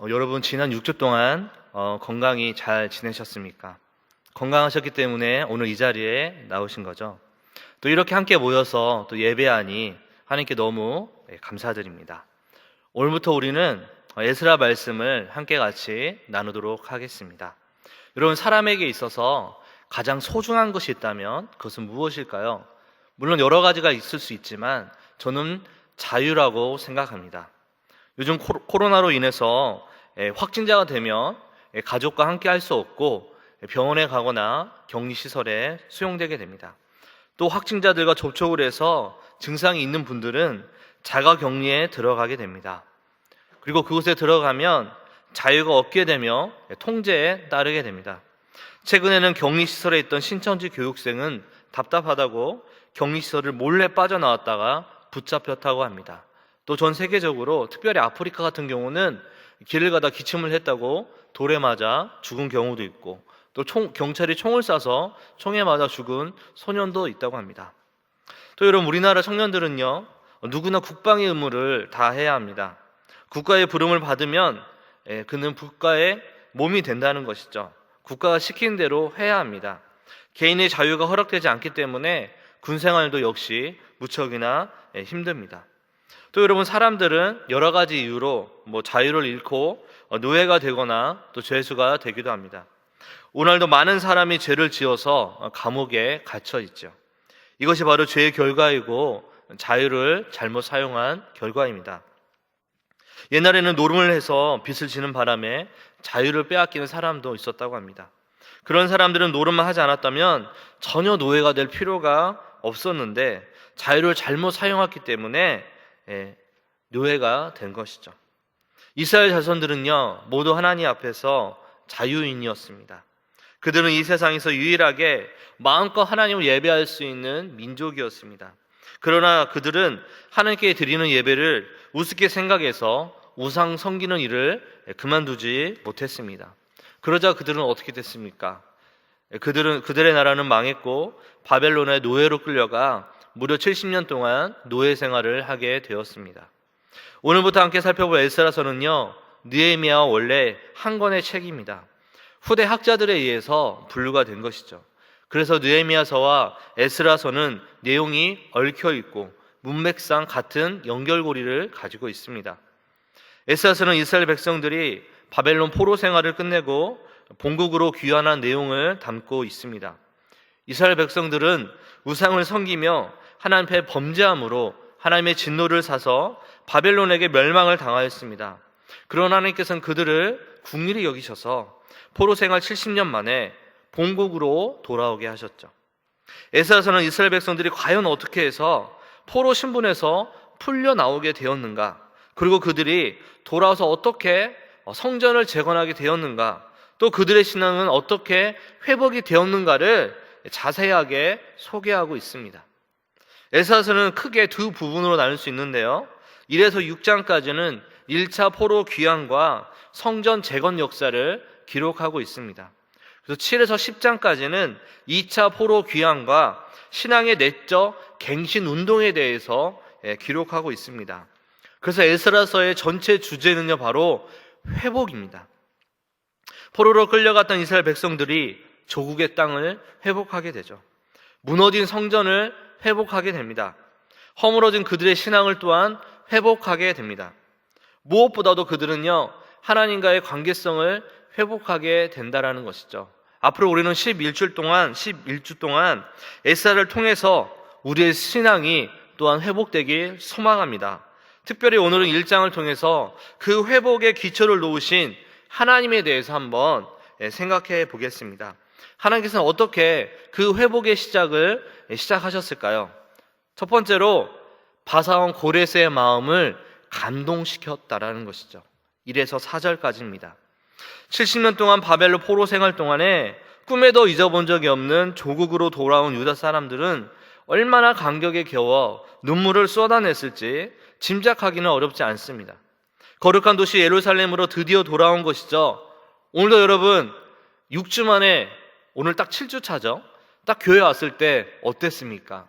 여러분 지난 6주 동안 건강히 잘 지내셨습니까? 건강하셨기 때문에 오늘 이 자리에 나오신 거죠. 또 이렇게 함께 모여서 또 예배하니 하나님께 너무 감사드립니다. 오늘부터 우리는 에스라 말씀을 함께 같이 나누도록 하겠습니다. 여러분, 사람에게 있어서 가장 소중한 것이 있다면 그것은 무엇일까요? 물론 여러 가지가 있을 수 있지만 저는 자유라고 생각합니다. 요즘 코로나로 인해서 확진자가 되면 가족과 함께 할 수 없고 병원에 가거나 격리시설에 수용되게 됩니다. 또 확진자들과 접촉을 해서 증상이 있는 분들은 자가격리에 들어가게 됩니다. 그리고 그곳에 들어가면 자유가 없게 되며 통제에 따르게 됩니다. 최근에는 격리시설에 있던 신천지 교육생은 답답하다고 격리시설을 몰래 빠져나왔다가 붙잡혔다고 합니다. 또 전 세계적으로 특별히 아프리카 같은 경우는 길을 가다 기침을 했다고 돌에 맞아 죽은 경우도 있고, 또 경찰이 총을 쏴서 총에 맞아 죽은 소년도 있다고 합니다. 또 여러분, 우리나라 청년들은요, 누구나 국방의 의무를 다해야 합니다. 국가의 부름을 받으면 그는 국가의 몸이 된다는 것이죠. 국가가 시키는 대로 해야 합니다. 개인의 자유가 허락되지 않기 때문에 군생활도 역시 무척이나 힘듭니다. 또 여러분, 사람들은 여러 가지 이유로 자유를 잃고 노예가 되거나 또 죄수가 되기도 합니다. 오늘도 많은 사람이 죄를 지어서 감옥에 갇혀 있죠. 이것이 바로 죄의 결과이고 자유를 잘못 사용한 결과입니다. 옛날에는 노름을 해서 빚을 지는 바람에 자유를 빼앗기는 사람도 있었다고 합니다. 그런 사람들은 노름만 하지 않았다면 전혀 노예가 될 필요가 없었는데 자유를 잘못 사용했기 때문에 노예가 된 것이죠. 이스라엘 자손들은요, 모두 하나님 앞에서 자유인이었습니다. 그들은 이 세상에서 유일하게 마음껏 하나님을 예배할 수 있는 민족이었습니다. 그러나 그들은 하나님께 드리는 예배를 우습게 생각해서 우상 섬기는 일을 그만두지 못했습니다. 그러자 그들은 어떻게 됐습니까? 그들의 나라는 망했고 바벨론의 노예로 끌려가 무려 70년 동안 노예 생활을 하게 되었습니다. 오늘부터 함께 살펴볼 에스라서는요, 느헤미야와 원래 한 권의 책입니다. 후대 학자들에 의해서 분류가 된 것이죠. 그래서 느헤미야서와 에스라서는 내용이 얽혀 있고 문맥상 같은 연결고리를 가지고 있습니다. 에스라서는 이스라엘 백성들이 바벨론 포로 생활을 끝내고 본국으로 귀환한 내용을 담고 있습니다. 이스라엘 백성들은 우상을 섬기며 하나님 앞에 범죄함으로 하나님의 진노를 사서 바벨론에게 멸망을 당하였습니다. 그러나 하나님께서는 그들을 긍휼히 여기셔서 포로 생활 70년 만에 본국으로 돌아오게 하셨죠. 에스라서는 이스라엘 백성들이 과연 어떻게 해서 포로 신분에서 풀려 나오게 되었는가, 그리고 그들이 돌아와서 어떻게 성전을 재건하게 되었는가, 또 그들의 신앙은 어떻게 회복이 되었는가를 자세하게 소개하고 있습니다. 에스라서는 크게 두 부분으로 나눌 수 있는데요, 1에서 6장까지는 1차 포로 귀환과 성전 재건 역사를 기록하고 있습니다. 그래서 7에서 10장까지는 2차 포로 귀환과 신앙의 내적 갱신 운동에 대해서 기록하고 있습니다. 그래서 에스라서의 전체 주제는요, 바로 회복입니다. 포로로 끌려갔던 이스라엘 백성들이 조국의 땅을 회복하게 되죠. 무너진 성전을 회복하게 됩니다. 허물어진 그들의 신앙을 또한 회복하게 됩니다. 무엇보다도 그들은요, 하나님과의 관계성을 회복하게 된다라는 것이죠. 앞으로 우리는 11주 동안 에스라를 통해서 우리의 신앙이 또한 회복되길 소망합니다. 특별히 오늘은 1장을 통해서 그 회복의 기초를 놓으신 하나님에 대해서 한번 생각해 보겠습니다. 하나님께서는 어떻게 그 회복의 시작을 시작하셨을까요? 첫 번째로 바사왕 고레스의 마음을 감동시켰다라는 것이죠. 1에서 4절까지입니다. 70년 동안 바벨론 포로 생활 동안에 꿈에도 잊어본 적이 없는 조국으로 돌아온 유다 사람들은 얼마나 감격에 겨워 눈물을 쏟아냈을지 짐작하기는 어렵지 않습니다. 거룩한 도시 예루살렘으로 드디어 돌아온 것이죠. 오늘도 여러분 6주 만에, 오늘 딱 7주 차죠. 딱 교회 왔을 때 어땠습니까?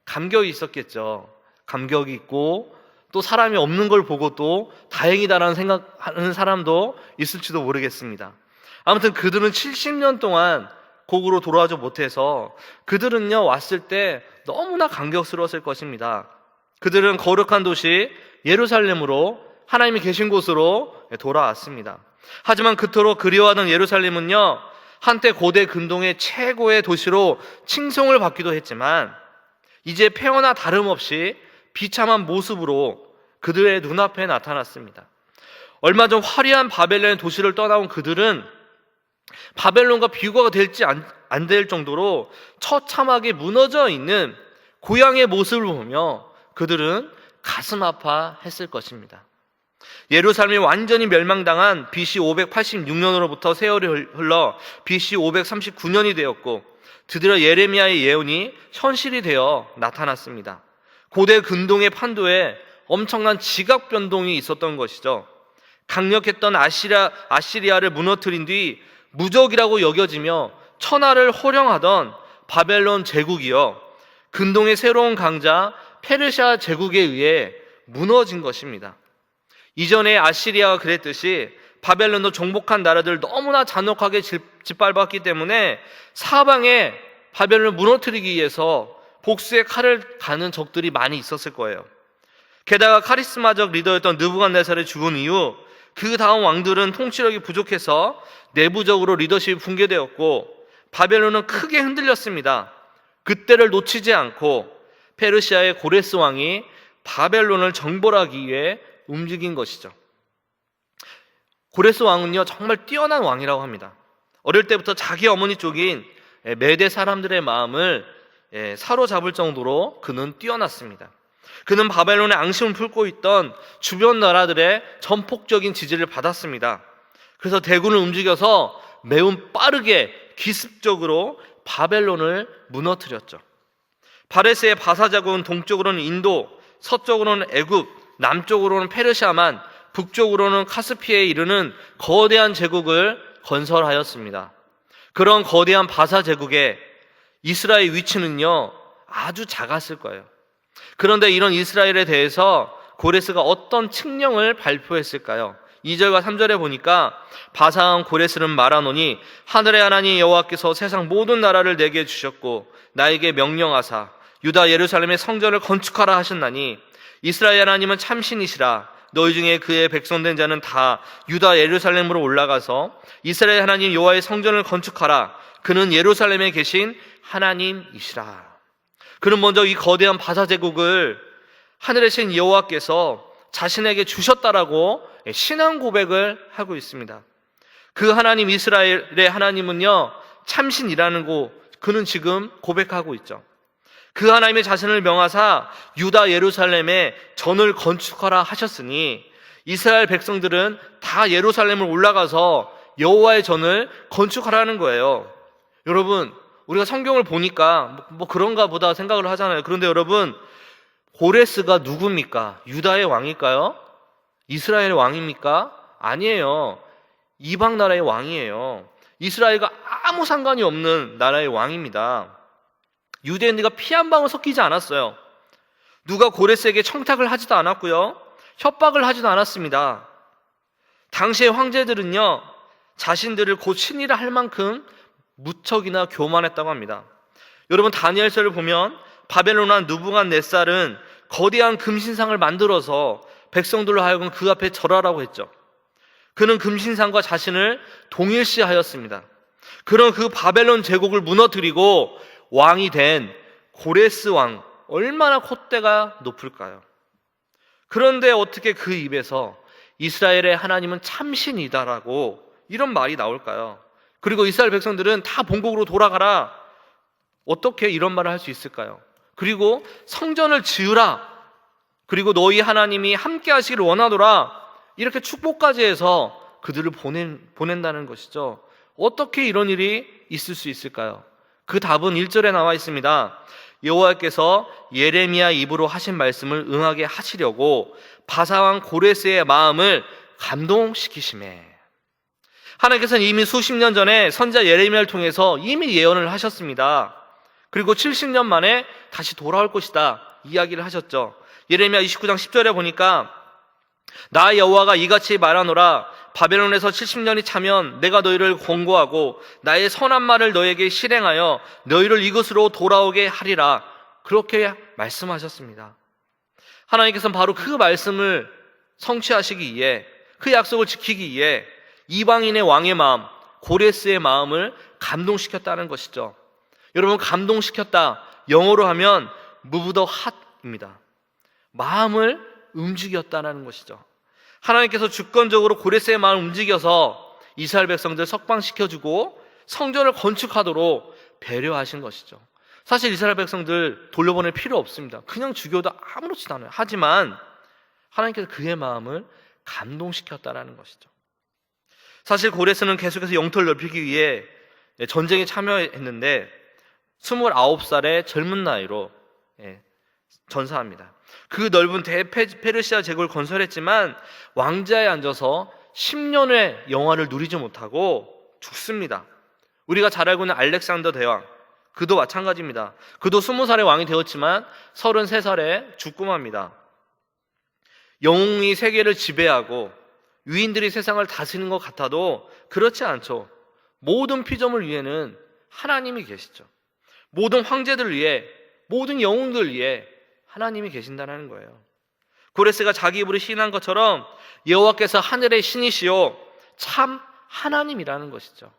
감격이 있었겠죠. 감격이 있고 또 사람이 없는 걸 보고 또 다행이다라는 생각하는 사람도 있을지도 모르겠습니다. 아무튼 그들은 70년 동안 곡으로 돌아오지 못해서 그들은요, 왔을 때 너무나 감격스러웠을 것입니다. 그들은 거룩한 도시 예루살렘으로, 하나님이 계신 곳으로 돌아왔습니다. 하지만 그토록 그리워하던 예루살렘은요, 한때 고대 근동의 최고의 도시로 칭송을 받기도 했지만 이제 폐허나 다름없이 비참한 모습으로 그들의 눈앞에 나타났습니다. 얼마 전 화려한 바벨론의 도시를 떠나온 그들은 바벨론과 비교가 될지 안 될 정도로 처참하게 무너져 있는 고향의 모습을 보며 그들은 가슴 아파했을 것입니다. 예루살렘이 완전히 멸망당한 BC 586년으로부터 세월이 흘러 BC 539년이 되었고 드디어 예레미야의 예언이 현실이 되어 나타났습니다. 고대 근동의 판도에 엄청난 지각 변동이 있었던 것이죠. 강력했던 아시리아를 무너뜨린 뒤 무적이라고 여겨지며 천하를 호령하던 바벨론 제국이요, 근동의 새로운 강자 페르시아 제국에 의해 무너진 것입니다. 이전에 아시리아가 그랬듯이 바벨론도 정복한 나라들을 너무나 잔혹하게 짓밟았기 때문에 사방에 바벨론을 무너뜨리기 위해서 복수의 칼을 가는 적들이 많이 있었을 거예요. 게다가 카리스마적 리더였던 느부갓네살이 죽은 이후 그 다음 왕들은 통치력이 부족해서 내부적으로 리더십이 붕괴되었고 바벨론은 크게 흔들렸습니다. 그때를 놓치지 않고 페르시아의 고레스 왕이 바벨론을 정벌하기 위해 움직인 것이죠. 고레스 왕은요, 정말 뛰어난 왕이라고 합니다. 어릴 때부터 자기 어머니 쪽인 메대 사람들의 마음을 사로잡을 정도로 그는 뛰어났습니다. 그는 바벨론의 앙심을 품고 있던 주변 나라들의 전폭적인 지지를 받았습니다. 그래서 대군을 움직여서 매우 빠르게 기습적으로 바벨론을 무너뜨렸죠. 바레스의 바사 자국은 동쪽으로는 인도, 서쪽으로는 애굽, 남쪽으로는 페르시아만, 북쪽으로는 카스피해에 이르는 거대한 제국을 건설하였습니다. 그런 거대한 바사 제국에 이스라엘 위치는요, 아주 작았을 거예요. 그런데 이런 이스라엘에 대해서 고레스가 어떤 칙령을 발표했을까요? 2절과 3절에 보니까 바사왕 고레스는 말하노니 하늘의 하나님 여호와께서 세상 모든 나라를 내게 주셨고 나에게 명령하사 유다 예루살렘의 성전을 건축하라 하셨나니 이스라엘 하나님은 참신이시라. 너희 중에 그의 백성된 자는 다 유다 예루살렘으로 올라가서 이스라엘 하나님 여호와의 성전을 건축하라. 그는 예루살렘에 계신 하나님이시라. 그는 먼저 이 거대한 바사 제국을 하늘의 신 여호와께서 자신에게 주셨다라고 신앙 고백을 하고 있습니다. 그 하나님 이스라엘의 하나님은요, 참신이라는 거 그는 지금 고백하고 있죠. 그 하나님의 자신을 명하사 유다 예루살렘에 전을 건축하라 하셨으니 이스라엘 백성들은 다 예루살렘을 올라가서 여호와의 전을 건축하라는 거예요. 여러분, 우리가 성경을 보니까 뭐 그런가 보다 생각을 하잖아요. 그런데 여러분, 고레스가 누굽니까? 유다의 왕일까요? 이스라엘의 왕입니까? 아니에요. 이방 나라의 왕이에요. 이스라엘과 아무 상관이 없는 나라의 왕입니다. 유대인들과 피 한 방울 섞이지 않았어요. 누가 고레스에게 청탁을 하지도 않았고요, 협박을 하지도 않았습니다. 당시의 황제들은요, 자신들을 곧 신이라 할 만큼 무척이나 교만했다고 합니다. 여러분, 다니엘서를 보면 바벨론 왕 느부갓네살은 거대한 금신상을 만들어서 백성들로 하여금 그 앞에 절하라고 했죠. 그는 금신상과 자신을 동일시하였습니다. 그런 그 바벨론 제국을 무너뜨리고 왕이 된 고레스 왕, 얼마나 콧대가 높을까요? 그런데 어떻게 그 입에서 이스라엘의 하나님은 참신이다라고 이런 말이 나올까요? 그리고 이스라엘 백성들은 다 본국으로 돌아가라, 어떻게 이런 말을 할 수 있을까요? 그리고 성전을 지으라, 그리고 너희 하나님이 함께 하시기를 원하노라, 이렇게 축복까지 해서 그들을 보낸다는 것이죠. 어떻게 이런 일이 있을 수 있을까요? 그 답은 1절에 나와 있습니다. 여호와께서 예레미야 입으로 하신 말씀을 응하게 하시려고 바사왕 고레스의 마음을 감동시키시매. 하나님께서는 이미 수십 년 전에 선지자 예레미야를 통해서 이미 예언을 하셨습니다. 그리고 70년 만에 다시 돌아올 것이다 이야기를 하셨죠. 예레미야 29장 10절에 보니까 나 여호와가 이같이 말하노라 바벨론에서 70년이 차면 내가 너희를 권고하고 나의 선한 말을 너에게 실행하여 너희를 이곳으로 돌아오게 하리라. 그렇게 말씀하셨습니다. 하나님께서는 바로 그 말씀을 성취하시기 위해, 그 약속을 지키기 위해 이방인의 왕의 마음, 고레스의 마음을 감동시켰다는 것이죠. 여러분, 감동시켰다, 영어로 하면 move the heart입니다. 마음을 움직였다는 것이죠. 하나님께서 주권적으로 고레스의 마음을 움직여서 이스라엘 백성들 석방시켜주고 성전을 건축하도록 배려하신 것이죠. 사실 이스라엘 백성들 돌려보낼 필요 없습니다. 그냥 죽여도 아무렇지도 않아요. 하지만 하나님께서 그의 마음을 감동시켰다는 것이죠. 사실 고레스는 계속해서 영토를 넓히기 위해 전쟁에 참여했는데 29살의 젊은 나이로 전사합니다. 그 넓은 대페르시아 제국을 건설했지만 왕좌에 앉아서 10년의 영화를 누리지 못하고 죽습니다. 우리가 잘 알고 있는 알렉산더 대왕, 그도 마찬가지입니다. 그도 20살의 왕이 되었지만 33살에 죽고 맙니다. 영웅이 세계를 지배하고 위인들이 세상을 다스리는 것 같아도 그렇지 않죠. 모든 피조물 위에는 하나님이 계시죠. 모든 황제들 위해, 모든 영웅들 위해 하나님이 계신다는 거예요. 고레스가 자기 입으로 시인한 것처럼 여호와께서 하늘의 신이시요 참 하나님이라는 것이죠.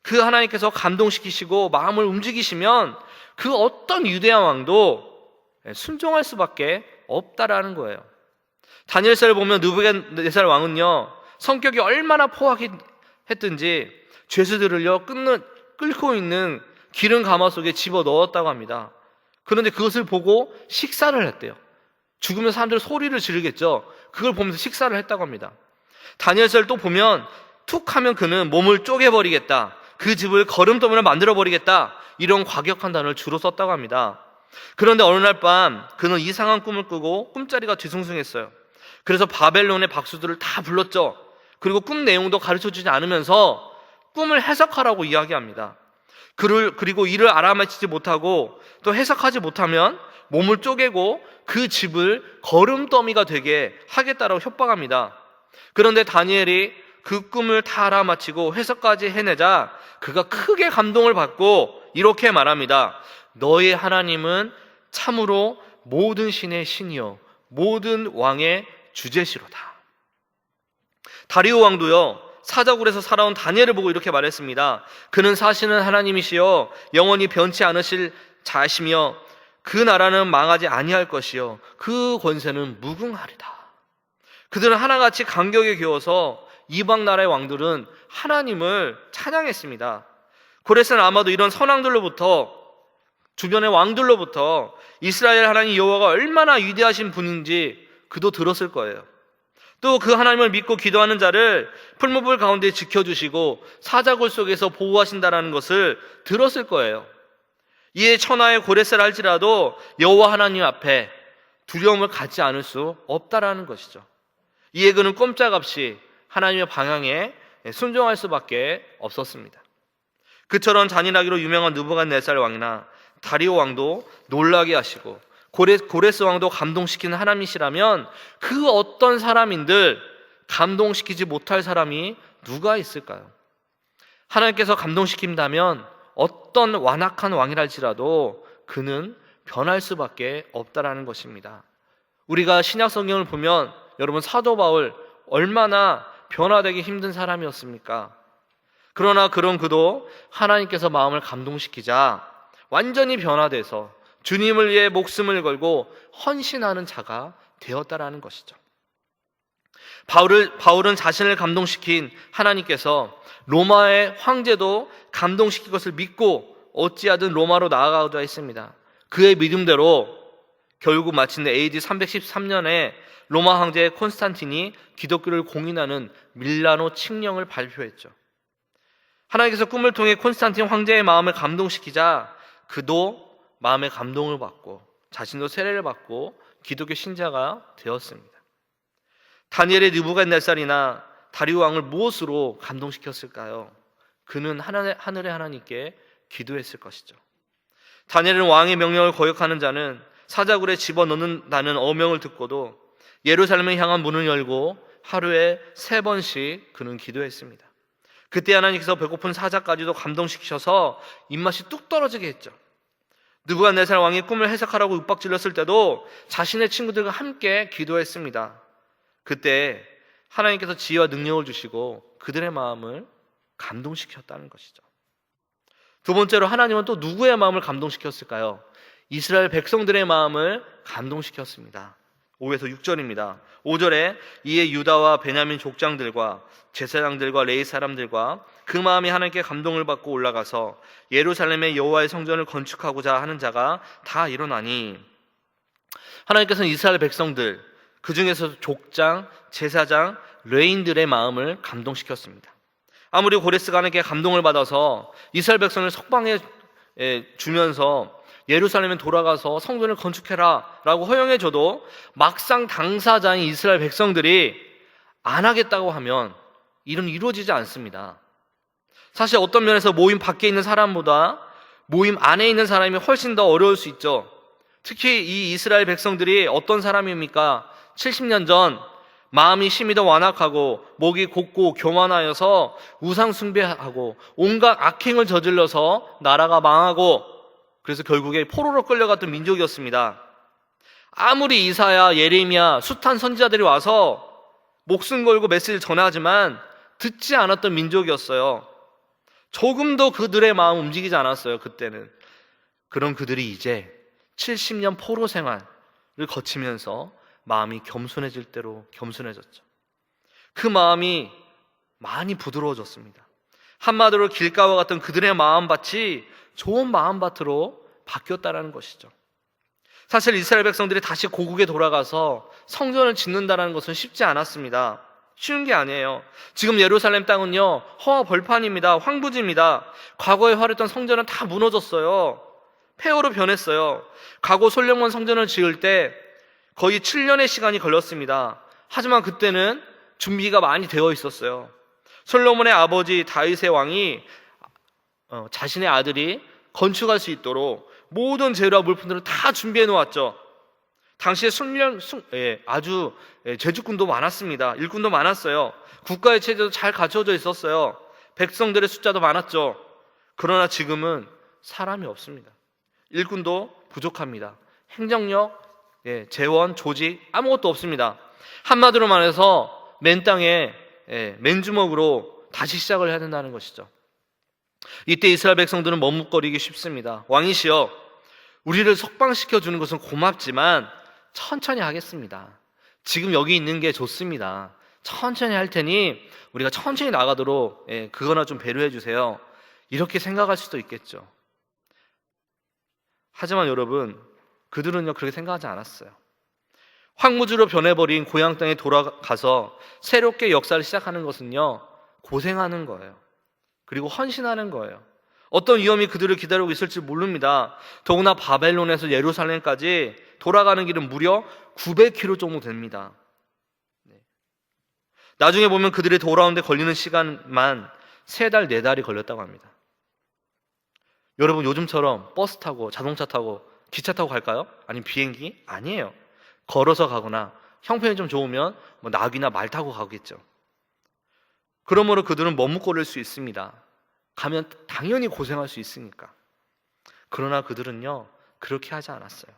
그 하나님께서 감동시키시고 마음을 움직이시면 그 어떤 유대한 왕도 순종할 수밖에 없다라는 거예요. 다니엘서를 보면 느부갓네살 왕은요, 성격이 얼마나 포악했든지 죄수들을요 끓고 있는 기름 가마 속에 집어넣었다고 합니다. 그런데 그것을 보고 식사를 했대요. 죽으면 사람들이 소리를 지르겠죠. 그걸 보면서 식사를 했다고 합니다. 다니엘서를 또 보면 툭 하면 그는 몸을 쪼개버리겠다, 그 집을 거름더미로 만들어버리겠다, 이런 과격한 단어를 주로 썼다고 합니다. 그런데 어느 날 밤 그는 이상한 꿈을 꾸고 꿈자리가 뒤숭숭했어요. 그래서 바벨론의 박수들을 다 불렀죠. 그리고 꿈 내용도 가르쳐주지 않으면서 꿈을 해석하라고 이야기합니다. 그리고 이를 알아맞히지 못하고 또 해석하지 못하면 몸을 쪼개고 그 집을 거름더미가 되게 하겠다라고 협박합니다. 그런데 다니엘이 그 꿈을 다 알아맞히고 해석까지 해내자 그가 크게 감동을 받고 이렇게 말합니다. 너의 하나님은 참으로 모든 신의 신이요 모든 왕의 주제시로다. 다리오 왕도요 사자굴에서 살아온 다니엘을 보고 이렇게 말했습니다. 그는 사시는 하나님이시여 영원히 변치 않으실 자시며 그 나라는 망하지 아니할 것이요 그 권세는 무궁하리다. 그들은 하나같이 감격에 겨워서 이방 나라의 왕들은 하나님을 찬양했습니다. 고레스는 아마도 이런 선왕들로부터, 주변의 왕들로부터 이스라엘 하나님 여호와가 얼마나 위대하신 분인지 그도 들었을 거예요. 또 그 하나님을 믿고 기도하는 자를 풀무불 가운데 지켜주시고 사자굴 속에서 보호하신다는 것을 들었을 거예요. 이에 천하의 고레스를 할지라도 여호와 하나님 앞에 두려움을 갖지 않을 수 없다라는 것이죠. 이에 그는 꼼짝없이 하나님의 방향에 순종할 수밖에 없었습니다. 그처럼 잔인하기로 유명한 느부갓네살 왕이나 다리오 왕도 놀라게 하시고 고레스 왕도 감동시키는 하나님이시라면 그 어떤 사람인들 감동시키지 못할 사람이 누가 있을까요? 하나님께서 감동시킨다면 어떤 완악한 왕이랄지라도 그는 변할 수밖에 없다라는 것입니다. 우리가 신약 성경을 보면 여러분 사도 바울 얼마나 변화되기 힘든 사람이었습니까? 그러나 그런 그도 하나님께서 마음을 감동시키자 완전히 변화돼서 주님을 위해 목숨을 걸고 헌신하는 자가 되었다라는 것이죠. 바울은 자신을 감동시킨 하나님께서 로마의 황제도 감동시킬 것을 믿고 어찌하든 로마로 나아가고자 했습니다. 그의 믿음대로 결국 마침내 AD 313년에 로마 황제 콘스탄틴이 기독교를 공인하는 밀라노 칙령을 발표했죠. 하나님께서 꿈을 통해 콘스탄틴 황제의 마음을 감동시키자 그도 마음의 감동을 받고 자신도 세례를 받고 기독교 신자가 되었습니다. 다니엘의 느부갓네살이나 다리오 왕을 무엇으로 감동시켰을까요? 그는 하늘의 하나님께 기도했을 것이죠. 다니엘은 왕의 명령을 거역하는 자는 사자굴에 집어넣는다는 어명을 듣고도 예루살렘을 향한 문을 열고 하루에 3번씩 그는 기도했습니다. 그때 하나님께서 배고픈 사자까지도 감동시키셔서 입맛이 뚝 떨어지게 했죠. 느부갓네살 왕이 꿈을 해석하라고 윽박질렀을 때도 자신의 친구들과 함께 기도했습니다. 그때 하나님께서 지혜와 능력을 주시고 그들의 마음을 감동시켰다는 것이죠. 두 번째로 하나님은 또 누구의 마음을 감동시켰을까요? 이스라엘 백성들의 마음을 감동시켰습니다. 5에서 6절입니다. 5절에 이에 유다와 베냐민 족장들과 제사장들과 레위 사람들과 그 마음이 하나님께 감동을 받고 올라가서 예루살렘의 여호와의 성전을 건축하고자 하는 자가 다 일어나니, 하나님께서는 이스라엘 백성들, 그 중에서 족장, 제사장, 레위인들의 마음을 감동시켰습니다. 아무리 고레스가 하나님께 감동을 받아서 이스라엘 백성을 석방해 주면서 예루살렘에 돌아가서 성전을 건축해라 라고 허용해줘도 막상 당사자인 이스라엘 백성들이 안 하겠다고 하면 일은 이루어지지 않습니다. 사실 어떤 면에서 모임 밖에 있는 사람보다 모임 안에 있는 사람이 훨씬 더 어려울 수 있죠. 특히 이 이스라엘 백성들이 어떤 사람입니까? 70년 전 마음이 심히 더 완악하고 목이 곧고 교만하여서 우상 숭배하고 온갖 악행을 저질러서 나라가 망하고, 그래서 결국에 포로로 끌려갔던 민족이었습니다. 아무리 이사야, 예레미야, 숱한 선지자들이 와서 목숨 걸고 메시지를 전하지만 듣지 않았던 민족이었어요. 조금도 그들의 마음 움직이지 않았어요, 그때는. 그런 그들이 이제 70년 포로 생활을 거치면서 마음이 겸손해질 대로 겸손해졌죠. 그 마음이 많이 부드러워졌습니다. 한마디로 길가와 같은 그들의 마음밭이 좋은 마음밭으로 바뀌었다는 것이죠. 사실 이스라엘 백성들이 다시 고국에 돌아가서 성전을 짓는다는 것은 쉽지 않았습니다. 쉬운 게 아니에요. 지금 예루살렘 땅은요, 허와 벌판입니다. 황부지입니다. 과거에 활했던 성전은 다 무너졌어요. 폐허로 변했어요. 과거 솔로몬 성전을 지을 때 거의 7년의 시간이 걸렸습니다. 하지만 그때는 준비가 많이 되어 있었어요. 솔로몬의 아버지 다윗의 왕이 자신의 아들이 건축할 수 있도록 모든 재료와 물품들을 다 준비해 놓았죠. 당시에 아주 제주꾼도 많았습니다. 일꾼도 많았어요. 국가의 체제도 잘 갖춰져 있었어요. 백성들의 숫자도 많았죠. 그러나 지금은 사람이 없습니다. 일꾼도 부족합니다. 행정력, 재원, 조직 아무것도 없습니다. 한마디로 말해서 맨 땅에 맨주먹으로 다시 시작을 해야 된다는 것이죠. 이때 이스라엘 백성들은 머뭇거리기 쉽습니다. 왕이시여, 우리를 석방시켜 주는 것은 고맙지만 천천히 하겠습니다. 지금 여기 있는 게 좋습니다. 천천히 할 테니 우리가 천천히 나가도록 그거나 좀 배려해 주세요. 이렇게 생각할 수도 있겠죠. 하지만 여러분, 그들은요 그렇게 생각하지 않았어요. 황무지로 변해버린 고향 땅에 돌아가서 새롭게 역사를 시작하는 것은요 고생하는 거예요. 그리고 헌신하는 거예요. 어떤 위험이 그들을 기다리고 있을지 모릅니다. 더구나 바벨론에서 예루살렘까지 돌아가는 길은 무려 900km 정도 됩니다. 나중에 보면 그들이 돌아오는데 걸리는 시간만 3달, 4달이 걸렸다고 합니다. 여러분, 요즘처럼 버스 타고 자동차 타고 기차 타고 갈까요? 아니면 비행기? 아니에요. 걸어서 가거나 형편이 좀 좋으면 나귀나 말 타고 가겠죠. 그러므로 그들은 머뭇거릴 수 있습니다. 가면 당연히 고생할 수 있으니까. 그러나 그들은요 그렇게 하지 않았어요.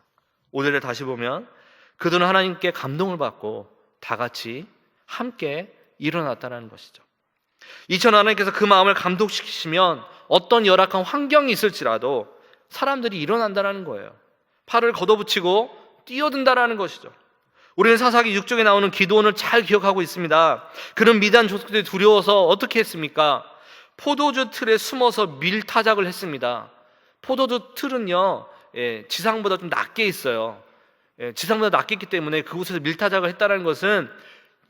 5절에 다시 보면 그들은 하나님께 감동을 받고 다 같이 함께 일어났다는 것이죠. 이처럼 하나님께서 그 마음을 감동시키시면 어떤 열악한 환경이 있을지라도 사람들이 일어난다는 거예요. 팔을 걷어붙이고 뛰어든다는 것이죠. 우리는 사사기 6쪽에 나오는 기드온을 잘 기억하고 있습니다. 그는 미디안 족속들이 두려워서 어떻게 했습니까? 포도주 틀에 숨어서 밀타작을 했습니다. 포도주 틀은요 지상보다 좀 낮게 있어요. 지상보다 낮게 있기 때문에 그곳에서 밀타작을 했다는 것은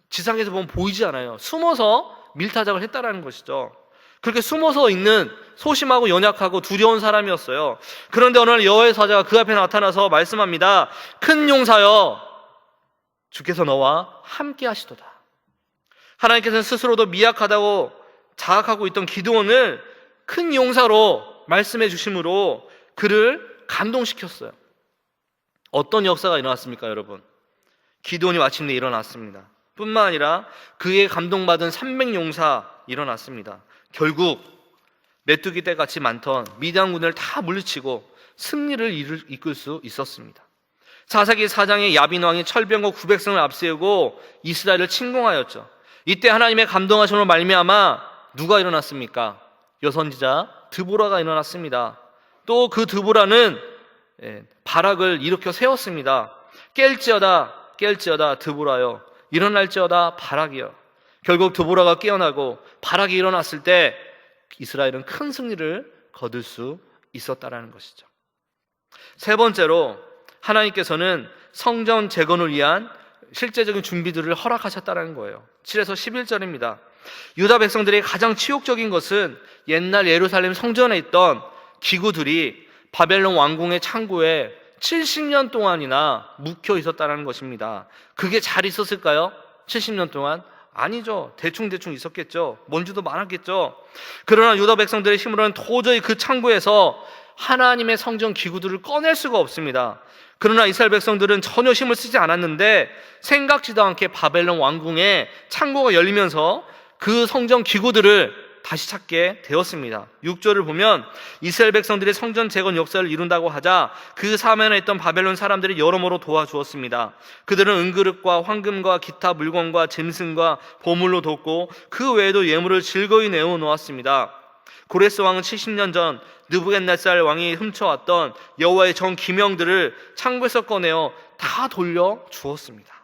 지상에서 보면 보이지 않아요. 숨어서 밀타작을 했다는 것이죠. 그렇게 숨어서 있는 소심하고 연약하고 두려운 사람이었어요. 그런데 어느 날 여호와의 사자가 그 앞에 나타나서 말씀합니다. 큰 용사여, 주께서 너와 함께 하시도다. 하나님께서는 스스로도 미약하다고 자학하고 있던 기드온을 큰 용사로 말씀해 주심으로 그를 감동시켰어요. 어떤 역사가 일어났습니까, 여러분? 기드온이 마침내 일어났습니다. 뿐만 아니라 그에 감동받은 300용사 일어났습니다. 결국 메뚜기 떼같이 많던 미디안군을 다 물리치고 승리를 이끌 수 있었습니다. 사사기 4장의 야빈 왕이 철병과 900성을 앞세우고 이스라엘을 침공하였죠. 이때 하나님의 감동하심으로 말미암아 누가 일어났습니까? 여선지자 드보라가 일어났습니다. 또 그 드보라는 바락을 일으켜 세웠습니다. 깰지어다 드보라여, 일어날지어다 바락이여. 결국 드보라가 깨어나고 바락이 일어났을 때 이스라엘은 큰 승리를 거둘 수 있었다라는 것이죠. 세 번째로 하나님께서는 성전 재건을 위한 실제적인 준비들을 허락하셨다는 거예요. 7에서 11절입니다. 유다 백성들의 가장 치욕적인 것은 옛날 예루살렘 성전에 있던 기구들이 바벨론 왕궁의 창고에 70년 동안이나 묵혀 있었다는 것입니다. 그게 잘 있었을까요? 70년 동안? 아니죠. 대충 있었겠죠. 먼지도 많았겠죠. 그러나 유다 백성들의 힘으로는 도저히 그 창고에서 하나님의 성전 기구들을 꺼낼 수가 없습니다. 그러나 이스라엘 백성들은 전혀 힘을 쓰지 않았는데 생각지도 않게 바벨론 왕궁의 창고가 열리면서 그 성전 기구들을 다시 찾게 되었습니다. 6절을 보면 이스라엘 백성들이 성전 재건 역사를 이룬다고 하자 그 사면에 있던 바벨론 사람들이 여러모로 도와주었습니다. 그들은 은그릇과 황금과 기타 물건과 짐승과 보물로 돕고 그 외에도 예물을 즐거이 내어놓았습니다. 고레스 왕은 70년 전 느부갓네살 왕이 훔쳐왔던 여호와의 정 기명들을 창고에서 꺼내어 다 돌려 주었습니다.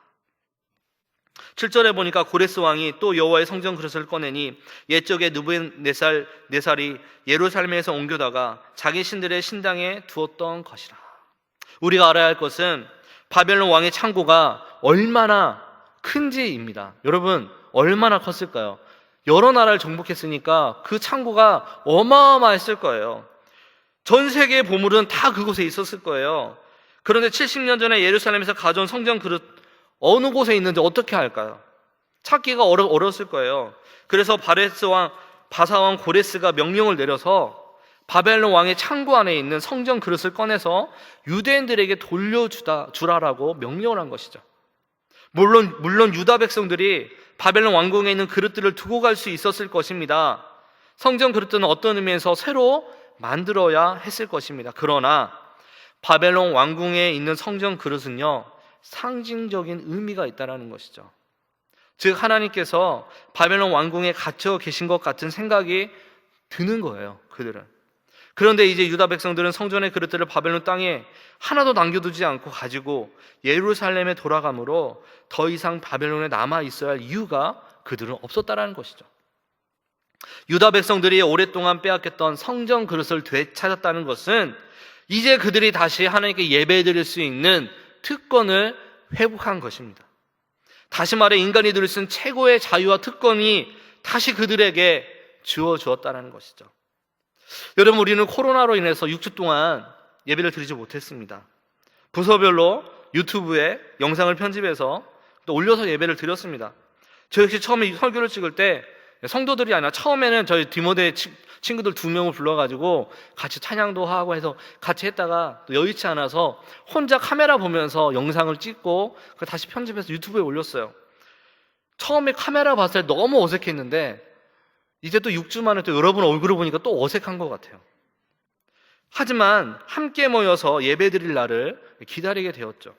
7절에 보니까 고레스 왕이 또 여호와의 성전 그릇을 꺼내니 옛적에 느부갓네살이 예루살렘에서 옮겨다가 자기 신들의 신당에 두었던 것이라. 우리가 알아야 할 것은 바벨론 왕의 창고가 얼마나 큰지입니다. 여러분, 얼마나 컸을까요? 여러 나라를 정복했으니까 그 창고가 어마어마했을 거예요. 전 세계의 보물은 다 그곳에 있었을 거예요. 그런데 70년 전에 예루살렘에서 가져온 성전 그릇 어느 곳에 있는지 어떻게 할까요? 찾기가 어려웠을 거예요. 그래서 바사왕 고레스가 명령을 내려서 바벨론 왕의 창고 안에 있는 성전 그릇을 꺼내서 유대인들에게 돌려주라라고 명령을 한 것이죠. 물론 유다 백성들이 바벨론 왕궁에 있는 그릇들을 두고 갈 수 있었을 것입니다. 성전 그릇들은 어떤 의미에서 새로 만들어야 했을 것입니다. 그러나 바벨론 왕궁에 있는 성전 그릇은요, 상징적인 의미가 있다는 것이죠. 즉 하나님께서 바벨론 왕궁에 갇혀 계신 것 같은 생각이 드는 거예요, 그들은. 그런데 이제 유다 백성들은 성전의 그릇들을 바벨론 땅에 하나도 남겨두지 않고 가지고 예루살렘에 돌아가므로 더 이상 바벨론에 남아 있어야 할 이유가 그들은 없었다라는 것이죠. 유다 백성들이 오랫동안 빼앗겼던 성전 그릇을 되찾았다는 것은 이제 그들이 다시 하나님께 예배드릴 수 있는 특권을 회복한 것입니다. 다시 말해 인간이 누릴 수 있는 최고의 자유와 특권이 다시 그들에게 주어주었다는 것이죠. 여러분, 우리는 코로나로 인해서 6주 동안 예배를 드리지 못했습니다. 부서별로 유튜브에 영상을 편집해서 또 올려서 예배를 드렸습니다. 저 역시 처음에 설교를 찍을 때 성도들이 아니라 처음에는 저희 디모데 친구들 2명을 불러가지고 같이 찬양도 하고 해서 같이 했다가 또 여의치 않아서 혼자 카메라 보면서 영상을 찍고 다시 편집해서 유튜브에 올렸어요. 처음에 카메라 봤을 때 너무 어색했는데 이제 또 6주 만에 또 여러분 얼굴을 보니까 또 어색한 것 같아요. 하지만 함께 모여서 예배드릴 날을 기다리게 되었죠.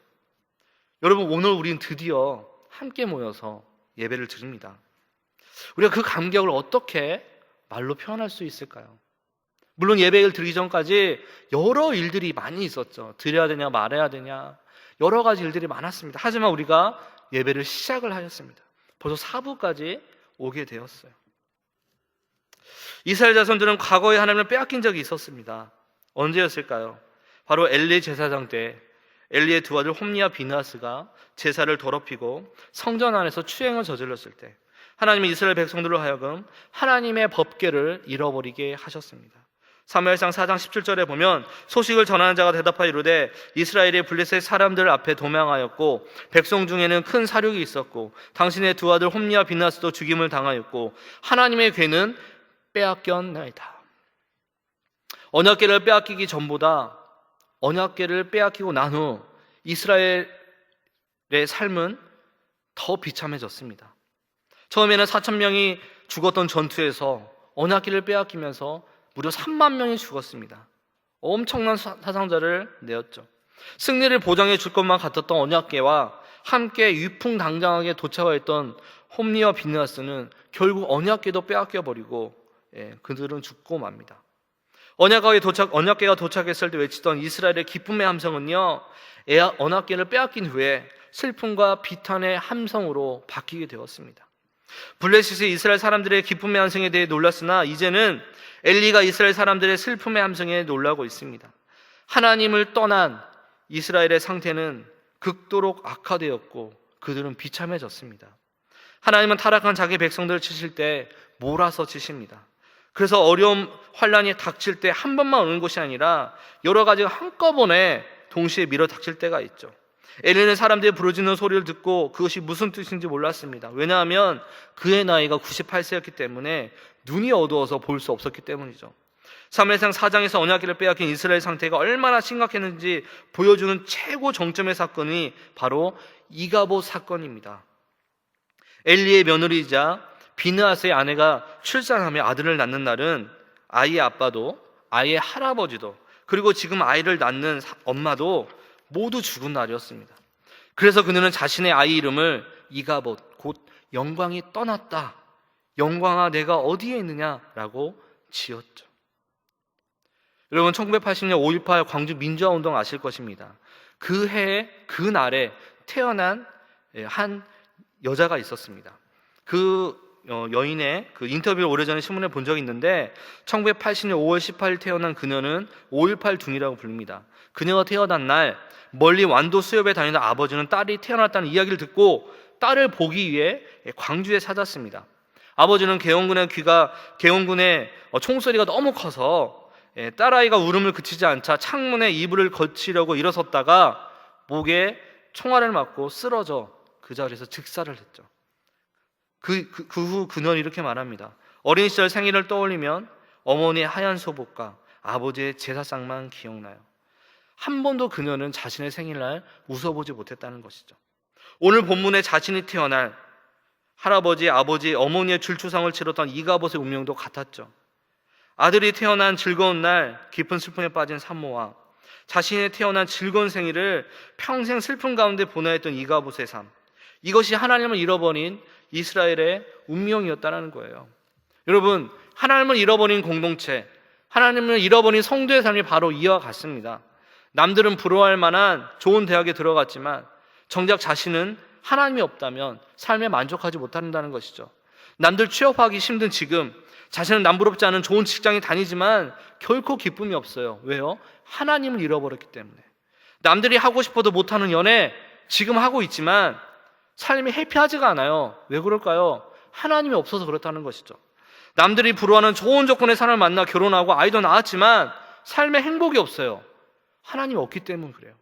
여러분, 오늘 우리는 드디어 함께 모여서 예배를 드립니다. 우리가 그 감격을 어떻게 말로 표현할 수 있을까요? 물론 예배를 드리기 전까지 여러 일들이 많이 있었죠. 드려야 되냐 말해야 되냐 여러 가지 일들이 많았습니다. 하지만 우리가 예배를 시작을 하였습니다. 벌써 4부까지 오게 되었어요. 이스라엘 자손들은 과거에 하나님을 빼앗긴 적이 있었습니다. 언제였을까요? 바로 엘리 제사장 때 엘리의 두 아들 홈리와 비느하스가 제사를 더럽히고 성전 안에서 추행을 저질렀을 때 하나님이 이스라엘 백성들로 하여금 하나님의 법궤를 잃어버리게 하셨습니다. 사무엘상 4장 17절에 보면 소식을 전하는 자가 대답하여 이르되 이스라엘이 블레셋 사람들 앞에 도망하였고 백성 중에는 큰 사륙이 있었고 당신의 두 아들 홈리와 비느하스도 죽임을 당하였고 하나님의 궤는 빼앗겼나이다. 언약궤를 빼앗기기 전보다 언약궤를 빼앗기고 난 후 이스라엘의 삶은 더 비참해졌습니다. 처음에는 4,000명이 죽었던 전투에서 언약궤를 빼앗기면서 무려 3만 명이 죽었습니다. 엄청난 사상자를 내었죠. 승리를 보장해 줄 것만 같았던 언약궤와 함께 위풍당당하게 도착했던 홈리와 빈느하스는 결국 언약궤도 빼앗겨 버리고 그들은 죽고 맙니다. 언약궤가 도착했을 때 외치던 이스라엘의 기쁨의 함성은요, 언약궤를 빼앗긴 후에 슬픔과 비탄의 함성으로 바뀌게 되었습니다. 블레셋이 이스라엘 사람들의 기쁨의 함성에 대해 놀랐으나 이제는 엘리가 이스라엘 사람들의 슬픔의 함성에 놀라고 있습니다. 하나님을 떠난 이스라엘의 상태는 극도록 악화되었고 그들은 비참해졌습니다. 하나님은 타락한 자기 백성들을 치실 때 몰아서 치십니다. 그래서 어려움, 환란이 닥칠 때 한 번만 오는 것이 아니라 여러 가지가 한꺼번에 동시에 밀어 닥칠 때가 있죠. 엘리는 사람들이 부르짖는 소리를 듣고 그것이 무슨 뜻인지 몰랐습니다. 왜냐하면 그의 나이가 98세였기 때문에 눈이 어두워서 볼 수 없었기 때문이죠. 사무엘상 4장에서 언약궤를 빼앗긴 이스라엘 상태가 얼마나 심각했는지 보여주는 최고 정점의 사건이 바로 이가봇 사건입니다. 엘리의 며느리이자 빈느하스의 아내가 출산하며 아들을 낳는 날은 아이의 아빠도 아이의 할아버지도 그리고 지금 아이를 낳는 엄마도 모두 죽은 날이었습니다. 그래서 그녀는 자신의 아이 이름을 이가봇, 곧 영광이 떠났다, 영광아 내가 어디에 있느냐라고 지었죠. 여러분 1980년 5.18 광주 민주화운동 아실 것입니다. 그 해에 그 날에 태어난 한 여자가 있었습니다. 그 여인의 그 인터뷰를 오래전에 신문에 본 적이 있는데 1980년 5월 18일 태어난 그녀는 5.18 둥이라고 부릅니다. 그녀가 태어난 날 멀리 완도 수협에 다니던 아버지는 딸이 태어났다는 이야기를 듣고 딸을 보기 위해 광주에 찾았습니다. 아버지는 개원군의 총소리가 너무 커서 딸아이가 울음을 그치지 않자 창문에 이불을 거치려고 일어섰다가 목에 총알을 맞고 쓰러져 그 자리에서 즉사를 했죠. 그 후 그녀는 이렇게 말합니다. 어린 시절 생일을 떠올리면 어머니의 하얀 소복과 아버지의 제사상만 기억나요. 한 번도 그녀는 자신의 생일날 웃어보지 못했다는 것이죠. 오늘 본문에 자신이 태어날 할아버지, 아버지, 어머니의 줄추상을 치렀던 이가봇의 운명도 같았죠. 아들이 태어난 즐거운 날 깊은 슬픔에 빠진 산모와 자신이 태어난 즐거운 생일을 평생 슬픔 가운데 보내야 했던 이가봇의 삶, 이것이 하나님을 잃어버린 이스라엘의 운명이었다는 거예요. 여러분, 하나님을 잃어버린 공동체, 하나님을 잃어버린 성도의 삶이 바로 이와 같습니다. 남들은 부러워할 만한 좋은 대학에 들어갔지만 정작 자신은 하나님이 없다면 삶에 만족하지 못한다는 것이죠. 남들 취업하기 힘든 지금 자신은 남부럽지 않은 좋은 직장에 다니지만 결코 기쁨이 없어요. 왜요? 하나님을 잃어버렸기 때문에. 남들이 하고 싶어도 못하는 연애 지금 하고 있지만 삶이 해피하지가 않아요. 왜 그럴까요? 하나님이 없어서 그렇다는 것이죠. 남들이 부러워하는 좋은 조건의 사람을 만나 결혼하고 아이도 낳았지만 삶에 행복이 없어요. 하나님이 없기 때문에 그래요.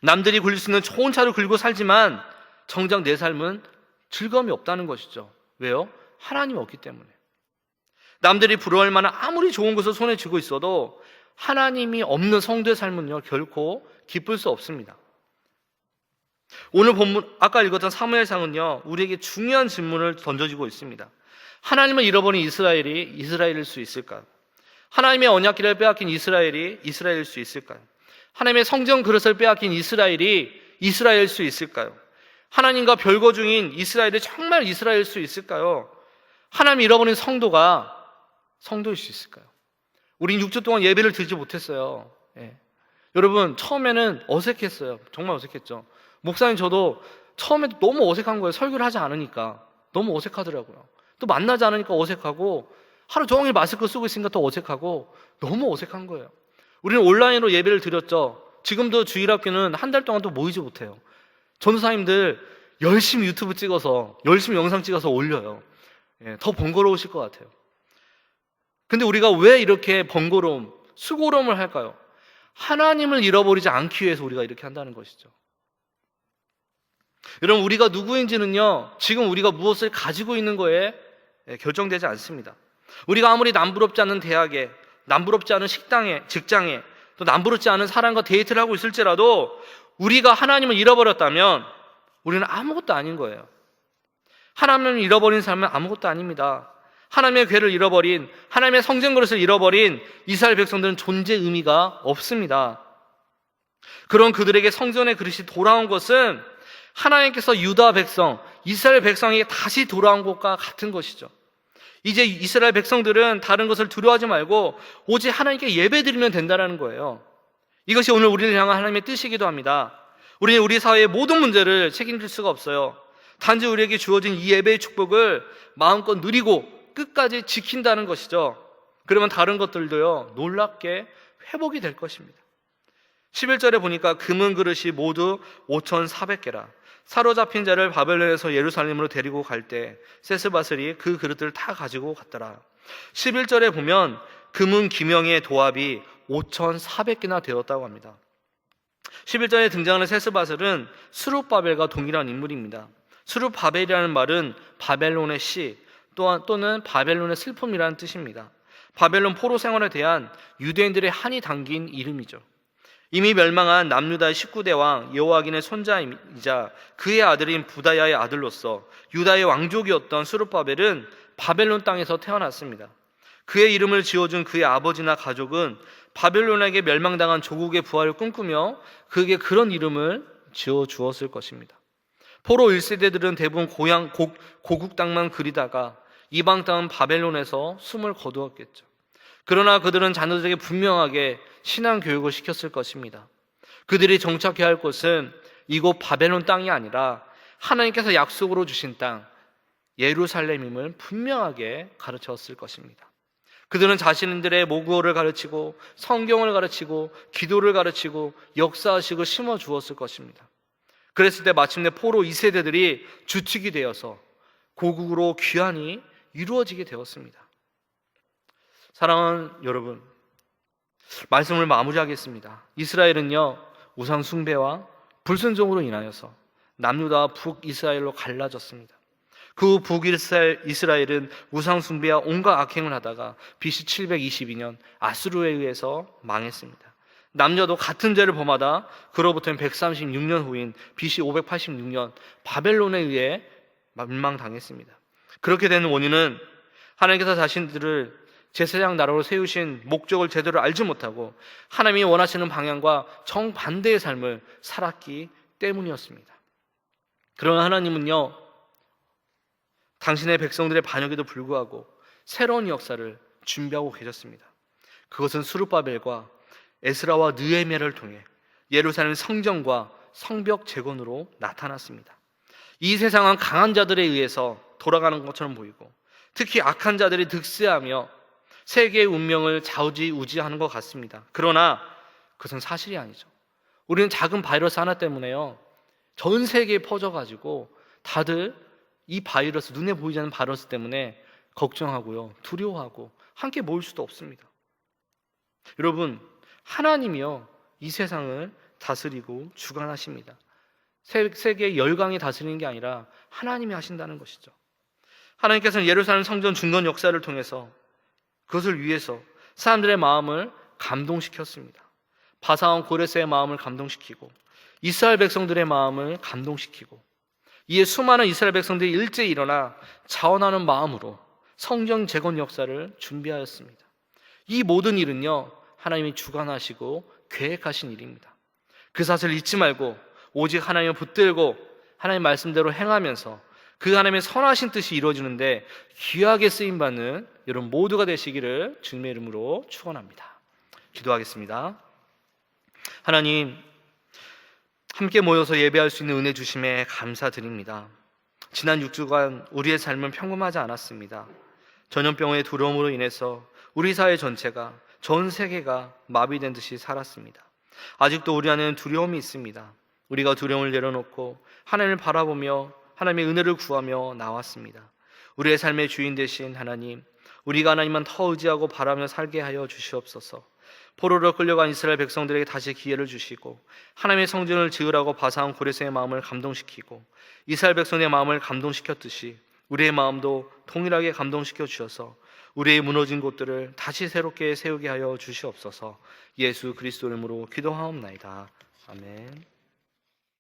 남들이 굴릴 수 있는 좋은 차를 굴고 살지만 정작 내 삶은 즐거움이 없다는 것이죠. 왜요? 하나님이 없기 때문에. 남들이 부러워할 만한 아무리 좋은 것을 손에 쥐고 있어도 하나님이 없는 성도의 삶은요 결코 기쁠 수 없습니다. 오늘 본문 아까 읽었던 사무엘상은요 우리에게 중요한 질문을 던져주고 있습니다. 하나님을 잃어버린 이스라엘이 이스라엘일 수 있을까요? 하나님의 언약궤를 빼앗긴 이스라엘이 이스라엘일 수 있을까요? 하나님의 성전 그릇을 빼앗긴 이스라엘이 이스라엘일 수 있을까요? 하나님과 별거 중인 이스라엘이 정말 이스라엘일 수 있을까요? 하나님 잃어버린 성도가 성도일 수 있을까요? 우린 6주 동안 예배를 드리지 못했어요. 여러분 처음에는 어색했어요. 정말 어색했죠. 목사님 저도 처음에 너무 어색한 거예요. 설교를 하지 않으니까 너무 어색하더라고요. 또 만나지 않으니까 어색하고 하루 종일 마스크 쓰고 있으니까 또 어색하고 너무 어색한 거예요. 우리는 온라인으로 예배를 드렸죠. 지금도 주일학교는 한 달 동안 또 모이지 못해요. 전도사님들 열심히 유튜브 찍어서 열심히 영상 찍어서 올려요. 더 번거로우실 것 같아요. 근데 우리가 왜 이렇게 번거로움, 수고로움을 할까요? 하나님을 잃어버리지 않기 위해서 우리가 이렇게 한다는 것이죠. 여러분 우리가 누구인지는요 지금 우리가 무엇을 가지고 있는 거에 결정되지 않습니다. 우리가 아무리 남부럽지 않은 대학에, 남부럽지 않은 식당에, 직장에, 또 남부럽지 않은 사람과 데이트를 하고 있을지라도 우리가 하나님을 잃어버렸다면 우리는 아무것도 아닌 거예요. 하나님을 잃어버린 사람은 아무것도 아닙니다. 하나님의 궤를 잃어버린, 하나님의 성전 그릇을 잃어버린 이스라엘 백성들은 존재 의미가 없습니다. 그런 그들에게 성전의 그릇이 돌아온 것은 하나님께서 유다 백성, 이스라엘 백성에게 다시 돌아온 것과 같은 것이죠. 이제 이스라엘 백성들은 다른 것을 두려워하지 말고 오직 하나님께 예배드리면 된다는 거예요. 이것이 오늘 우리를 향한 하나님의 뜻이기도 합니다. 우리는 우리 사회의 모든 문제를 책임질 수가 없어요. 단지 우리에게 주어진 이 예배의 축복을 마음껏 누리고 끝까지 지킨다는 것이죠. 그러면 다른 것들도요, 놀랍게 회복이 될 것입니다. 11절에 보니까 금은 그릇이 모두 5,400개라. 사로잡힌 자를 바벨론에서 예루살렘으로 데리고 갈 때 세스바슬이 그 그릇들을 다 가지고 갔더라. 11절에 보면 금은 기명의 도합이 5,400개나 되었다고 합니다. 11절에 등장하는 세스바슬은 스룹바벨과 동일한 인물입니다. 스룹바벨이라는 말은 바벨론의 시 또는 바벨론의 슬픔이라는 뜻입니다. 바벨론 포로 생활에 대한 유대인들의 한이 담긴 이름이죠. 이미 멸망한 남유다의 19대 왕 여호와긴의 손자이자 그의 아들인 부다야의 아들로서 유다의 왕족이었던 스룹바벨은 바벨론 땅에서 태어났습니다. 그의 이름을 지어준 그의 아버지나 가족은 바벨론에게 멸망당한 조국의 부활을 꿈꾸며 그에게 그런 이름을 지어주었을 것입니다. 포로 1세대들은 대부분 고국 땅만 그리다가 이방 땅은 바벨론에서 숨을 거두었겠죠. 그러나 그들은 자녀들에게 분명하게 신앙 교육을 시켰을 것입니다. 그들이 정착해야 할 곳은 이곳 바벨론 땅이 아니라 하나님께서 약속으로 주신 땅 예루살렘임을 분명하게 가르쳤을 것입니다. 그들은 자신들의 모국어를 가르치고 성경을 가르치고 기도를 가르치고 역사의식을 심어주었을 것입니다. 그랬을 때 마침내 포로 2세대들이 주축이 되어서 고국으로 귀환이 이루어지게 되었습니다. 사랑하는 여러분, 말씀을 마무리하겠습니다. 이스라엘은요, 우상 숭배와 불순종으로 인하여서 남유다와 북이스라엘로 갈라졌습니다. 그 후 북이스라엘은 우상 숭배와 온갖 악행을 하다가 BC 722년 아수르에 의해서 망했습니다. 남녀도 같은 죄를 범하다 그로부터는 136년 후인 BC 586년 바벨론에 의해 멸망당했습니다. 그렇게 된 원인은 하나님께서 자신들을 제사장 나라로 세우신 목적을 제대로 알지 못하고 하나님이 원하시는 방향과 정반대의 삶을 살았기 때문이었습니다. 그러나 하나님은요, 당신의 백성들의 반역에도 불구하고 새로운 역사를 준비하고 계셨습니다. 그것은 스룹바벨과 에스라와 느헤미야를 통해 예루살렘 성전과 성벽 재건으로 나타났습니다. 이 세상은 강한 자들에 의해서 돌아가는 것처럼 보이고 특히 악한 자들이 득세하며 세계의 운명을 좌우지우지하는 것 같습니다. 그러나 그것은 사실이 아니죠. 우리는 작은 바이러스 하나 때문에요, 전 세계에 퍼져가지고 다들 이 바이러스, 눈에 보이지 않는 바이러스 때문에 걱정하고요, 두려워하고 함께 모일 수도 없습니다. 여러분, 하나님이요, 이 세상을 다스리고 주관하십니다. 세계의 열강이 다스리는 게 아니라 하나님이 하신다는 것이죠. 하나님께서는 예루살렘 성전 중건 역사를 통해서 그것을 위해서 사람들의 마음을 감동시켰습니다. 바사왕 고레스의 마음을 감동시키고 이스라엘 백성들의 마음을 감동시키고 이에 수많은 이스라엘 백성들이 일제히 일어나 자원하는 마음으로 성전 재건 역사를 준비하였습니다. 이 모든 일은요, 하나님이 주관하시고 계획하신 일입니다. 그 사실을 잊지 말고 오직 하나님을 붙들고 하나님 말씀대로 행하면서 그 하나님의 선하신 뜻이 이루어지는데 귀하게 쓰임받는 여러분 모두가 되시기를 주님의 이름으로 축원합니다. 기도하겠습니다. 하나님, 함께 모여서 예배할 수 있는 은혜 주심에 감사드립니다. 지난 6주간 우리의 삶은 평범하지 않았습니다. 전염병의 두려움으로 인해서 우리 사회 전체가, 전 세계가 마비된 듯이 살았습니다. 아직도 우리 안에는 두려움이 있습니다. 우리가 두려움을 내려놓고 하나님을 바라보며 하나님의 은혜를 구하며 나왔습니다. 우리의 삶의 주인 되신 하나님, 우리가 하나님만 더 의지하고 바라며 살게 하여 주시옵소서. 포로로 끌려간 이스라엘 백성들에게 다시 기회를 주시고 하나님의 성전을 지으라고 바사한 고레스의 마음을 감동시키고 이스라엘 백성의 마음을 감동시켰듯이 우리의 마음도 동일하게 감동시켜 주셔서 우리의 무너진 곳들을 다시 새롭게 세우게 하여 주시옵소서. 예수 그리스도 이름으로 기도하옵나이다. 아멘.